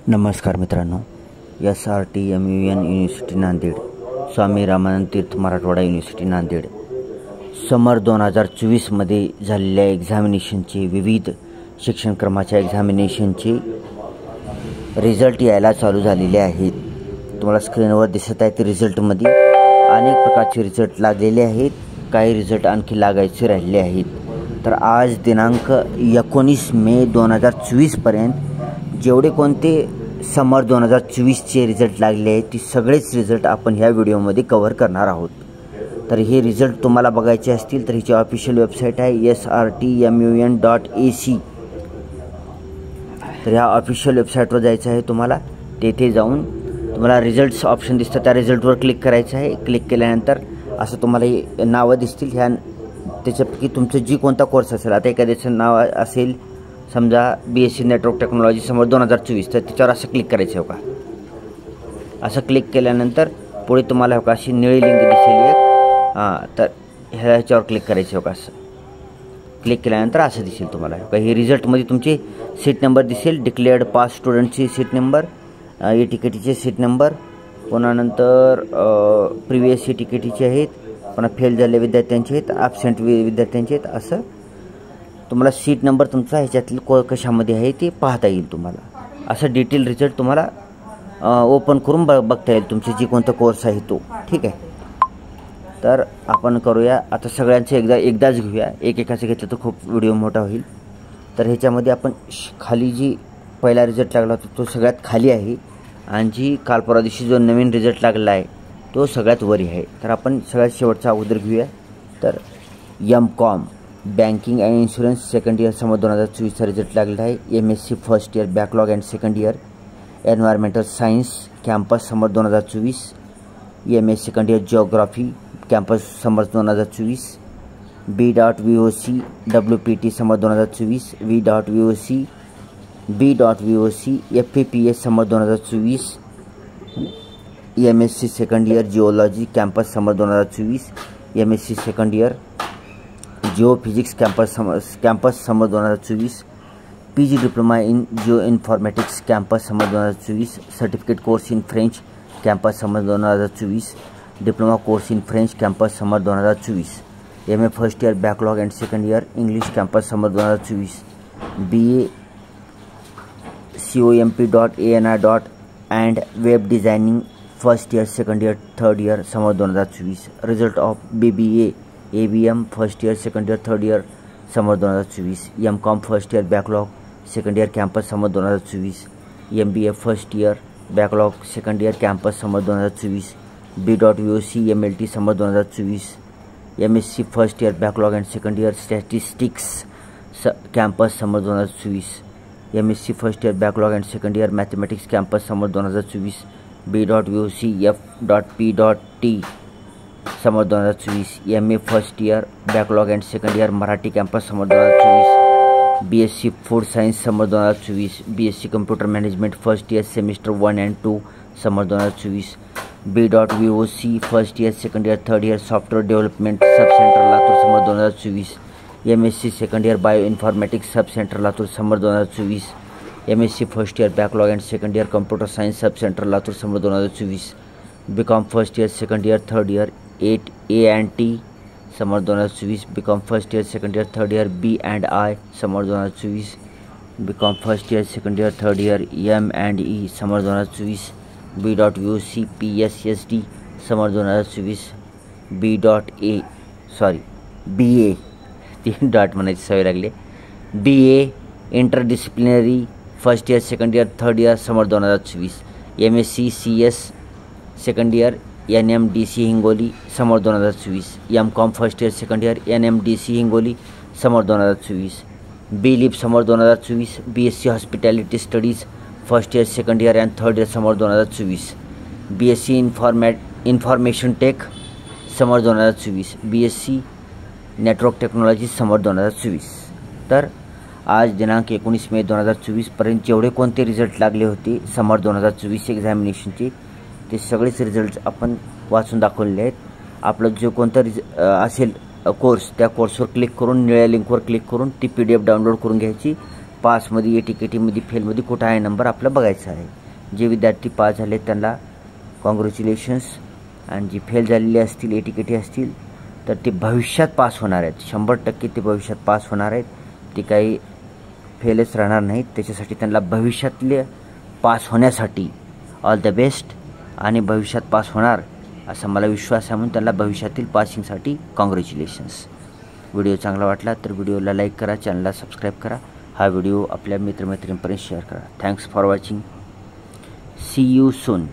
नमस्कार मित्रांनो, SRTMUN university Nanded, Swami Ramanand तीर्थ Marathwada university Nanded समर 2024मध्ये झालेल्या एक्झामिनेशनचे विविध शिक्षणक्रमाच्या एक्झामिनेशनचे रिझल्ट यायला चालू झालेले आहेत। तुम्हाला स्क्रीनवर दिसत आहे, रिझल्टमध्ये अनेक प्रकारचे रिझल्ट लागलेले आहेत, काही रिझल्ट आणखी लागायचे राहिले आहेत। तर आज दिनांक 19 मे 2024 पर्यंत जेवढे कोणते समर 2024चे रिझल्ट लागले आहेत ती सगळेच रिझल्ट आपण ह्या व्हिडिओमध्ये कव्हर करणार आहोत। तर हे रिझल्ट तुम्हाला बघायचे असतील तर हिची ऑफिशियल वेबसाईट आहे srtmun.ac। तर ह्या ऑफिशियल वेबसाईटवर जायचं आहे तुम्हाला। तेथे जाऊन तुम्हाला रिझल्ट्स ऑप्शन दिसतं, त्या रिझल्टवर क्लिक करायचं आहे। क्लिक केल्यानंतर असं तुम्हाला नावं दिसतील, ह्या त्याच्यापैकी तुमचं जी कोणता कोर्स असेल, आता एखाद्याचं नाव असेल समजा BSc नेटवर्क टेक्नॉलॉजी समर 2024, तर त्याच्यावर असं क्लिक करायचं आहे का। असं क्लिक केल्यानंतर पुढे तुम्हाला का अशी निळी लिंक दिसेल एक, तर ह्याच्यावर क्लिक करायचं का। असं क्लिक केल्यानंतर असं दिसेल तुम्हाला का हे रिझल्टमध्ये तुमचे सीट नंबर दिसेल, डिक्लेअर्ड पास स्टुडंटची सीट नंबर, ETKTचे सीट नंबर, पुन्हा नंतर प्रिव्हियस ETKTचे आहेत, पुन्हा फेल झालेल्या विद्यार्थ्यांचे आहेत, ॲबसेंट विद्यार्थ्यांचे आहेत। असं तुम्हाला सीट नंबर तुमचा ह्याच्यातील कशामध्ये आहे ते पाहता येईल तुम्हाला। असं डिटेल रिझल्ट तुम्हाला ओपन करून बघता येईल तुमचे जी कोणता कोर्स आहे तो, ठीक आहे। तर आपण करूया आता सगळ्यांचं एकदाच घेऊया, एकेकाचं घेतलं तर खूप व्हिडिओ मोठा होईल। तर ह्याच्यामध्ये आपण खाली जी पहिला रिझल्ट लागला होता तो सगळ्यात खाली आहे, आणि जी काल परवा दिवशी जो नवीन रिझल्ट लागला आहे तो सगळ्यात वरी आहे। तर आपण सगळ्यात शेवटचा अगोदर घेऊया। तर MCOM banking and insurance second year summer 2024चा रिझल्ट लागला आहे। MSc first year backlog and second year environmental science campus summer 2024, MA second year geography campus summer 2024, B.VOC WPT summer 2024, V.VOC B.VOC FAPS summer 2024, MSc second year geology campus summer 2024, MSc second year geophysics campus summer 2024, PG diploma in geoinformatics campus summer 2024, certificate course in French campus summer 2024, diploma course in French campus summer 2024, MA first year backlog and second year English campus summer 2024, BA COMP.ANI and web designing first year second year third year summer 2024, result of BBA ABM first year second year third year summer 2024, MCOM first year backlog second year campus summer 2024, MBA first year backlog second year campus summer 2024, B.VOC MLT summer 2024, MSc first year backlog and second year statistics campus summer 2024, MSc first year backlog and second year mathematics campus summer 2024, B.VOC F.P.T summer 2024, MA first year backlog and second year Marathi campus summer 2024, BSc food science summer 2024, BSc computer management first year semester 1 and 2 summer 2024, B.VOC first year second year third year software development sub centre Latur summer 2024, MSc second year bio informatics sub centre Latur summer 2024, MSc first year backlog and second year computer science sub centre Latur summer 2024, BCom first year second year third year 8 A&T summer 2024, BCom first year second year third year B&I summer 2024, BCom first year second year third year M&E summer 2024, B.VOC PSSD summer 2024, BA 3 dot म्हणायची सवय लागली, BA interdisciplinary first year second year third year summer 2024, MSc CS second year NMDC Hingoli summer 2024, MCOM first year second year NMDC Hingoli summer 2024, B.Lib summer 2024, BSc hospitality studies first year second year and third year summer 2024, BSc information tech summer 2024, BSc network technology summer 2024। तर आज दिनांक 19 मे 2024 पर्यंत जेवढे कोणते result लागले होते समर 2024 एक्झामिनेशनचे ते सगळेच रिझल्ट आपण वाचून दाखवलेले आहेत। आपलं जो कोणता असेल कोर्स त्या कोर्सवर क्लिक करून निळ्या लिंकवर क्लिक करून ती PDF डाउनलोड करून घ्यायची, पासमध्ये ATKTमध्ये फेलमध्ये कुठं आहे नंबर आपलं बघायचा आहे. जे विद्यार्थी पास झाले त्यांना कॉंग्रॅच्युलेशन्स, आणि जी फेल झालेली असतील ATKT असतील तर ते भविष्यात पास होणार आहेत. 100% ते भविष्यात पास होणार आहेत. ते काही फेलच राहणार नाहीत. त्याच्यासाठी त्यांना भविष्यातले पास होण्यासाठी ऑल द बेस्ट, आणि भविष्यात पास होणार असा मला विश्वास आहे, म्हणून त्यांना भविष्यातील पासिंगसाठी कॉंग्रॅच्युलेशन्स. व्हिडिओ चांगला वाटला तर व्हिडिओला लाईक करा, चॅनलला सबस्क्राईब करा, हा व्हिडिओ आपल्या मित्रमैत्रिणींपर्यंत शेअर करा. Thanks for watching. See you soon.